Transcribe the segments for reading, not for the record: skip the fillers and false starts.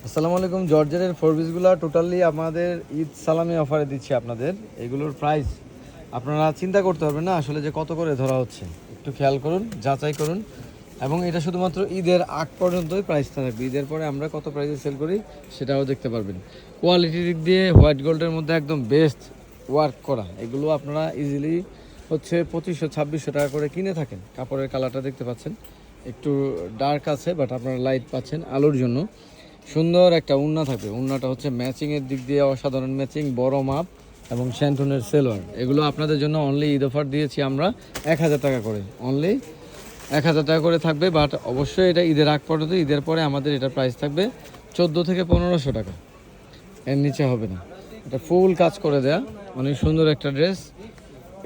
আসসালামু আলাইকুম। জর্জেটের ফোর পিসগুলো টোটালি আমাদের ঈদ সালামি অফারে দিচ্ছি আপনাদের। এগুলোর প্রাইস আপনারা চিন্তা করতে পারবেন না আসলে যে কত করে ধরা হচ্ছে। একটু খেয়াল করুন, যাচাই করুন, এবং এটা শুধুমাত্র ঈদের আগ পর্যন্তই প্রাইসটা থাকবে। ঈদের পরে আমরা কত প্রাইসে সেল করি সেটাও দেখতে পারবেন। কোয়ালিটির দিক দিয়ে হোয়াইট গোল্ডের মধ্যে একদম বেস্ট ওয়ার্ক করা, এগুলো আপনারা ইজিলি হচ্ছে 2500-2600 টাকা করে কিনে থাকেন। কাপড়ের কালারটা দেখতে পাচ্ছেন, একটু ডার্ক আছে বাট আপনারা লাইট পাচ্ছেন আলোর জন্য। সুন্দর একটা উন্না থাকবে, উন্নাটা হচ্ছে ম্যাচিংয়ের দিক দিয়ে অসাধারণ ম্যাচিং, বড় মাপ এবং শ্যান্টনের সেলোয়ার। এগুলো আপনাদের জন্য অনলি ঈদ অফার দিয়েছি আমরা 1000 টাকা করে, অনলি 1000 টাকা করে থাকবে। বাট অবশ্যই এটা ঈদের আগ পর্যন্ত, ঈদের পরে আমাদের এটা প্রাইস থাকবে 14 থেকে 1500 টাকা, এর নিচে হবে না। এটা ফুল কাজ করে দেয়া, অনেক সুন্দর একটা ড্রেস।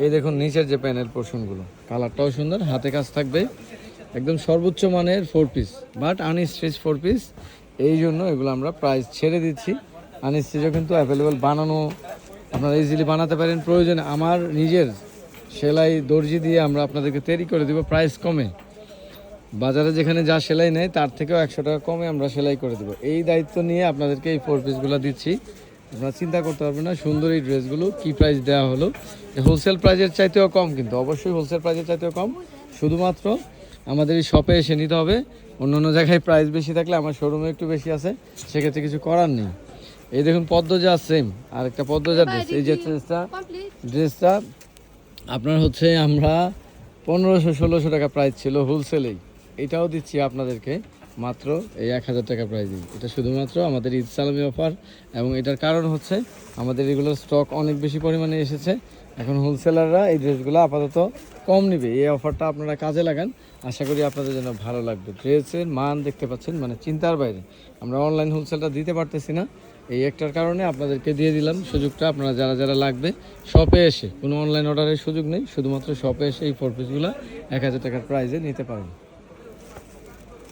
এই দেখুন নিচের যে প্যানেল পোর্শনগুলো, কালারটাও সুন্দর, হাতে কাজ থাকবে, একদম সর্বোচ্চ মানের four piece but unstitch four piece. এই জন্য এগুলো আমরা প্রাইস ছেড়ে দিচ্ছি। আনস্টিচও কিন্তু অ্যাভেলেবেল, বানানো আপনারা ইজিলি বানাতে পারেন। প্রয়োজনে আমার নিজের সেলাই দর্জি দিয়ে আমরা আপনাদেরকে তৈরি করে দেবো প্রাইস কমে। বাজারে যেখানে যা সেলাই নেয় তার থেকেও 100 টাকা কমে আমরা সেলাই করে দেবো। এই দায়িত্ব নিয়ে আপনাদেরকে এই ফোর পিসগুলো দিচ্ছি। আপনারা চিন্তা করতে পারবেন না সুন্দর এই ড্রেসগুলো কী প্রাইস দেওয়া হলো। হোলসেল প্রাইজের চাইতেও কম, কিন্তু অবশ্যই হোলসেল প্রাইজের চাইতেও কম। শুধুমাত্র আমাদের এই শপে এসে নিতে হবে। অন্য অন্য জায়গায় প্রাইস বেশি থাকলে আমার শোরুমে একটু বেশি আছে, সেক্ষেত্রে কিছু করার নেই। এই দেখুন পদ্মজা সেম আর একটা পদ্মজা ড্রেস। এই যে ড্রেসটা আপনার হচ্ছে আমরা 1500-1600 টাকা প্রাইস ছিল হোলসেলেই, এটাও দিচ্ছি আপনাদেরকে মাত্র এই 1000 টাকা প্রাইজে। এটা শুধুমাত্র আমাদের ঈদ সালামি অফার, এবং এটার কারণ হচ্ছে আমাদের এগুলোর স্টক অনেক বেশি পরিমাণে এসেছে। এখন হোলসেলাররা এই ড্রেসগুলো আপাতত কম নেবে। এই অফারটা আপনারা কাজে লাগান, আশা করি আপনাদের জন্য ভালো লাগবে। ড্রেসের মান দেখতে পাচ্ছেন, মানে চিন্তার বাইরে। আমরা অনলাইন হোলসেলটা দিতে পারতেছি না, এই একটার কারণে আপনাদেরকে দিয়ে দিলাম সুযোগটা। আপনারা যারা যারা লাগবে শপে এসে, কোনো অনলাইন অর্ডারের সুযোগ নেই, শুধুমাত্র শপে এসে এই ফোর পিসগুলো 1000 টাকার প্রাইজে নিতে পারেন।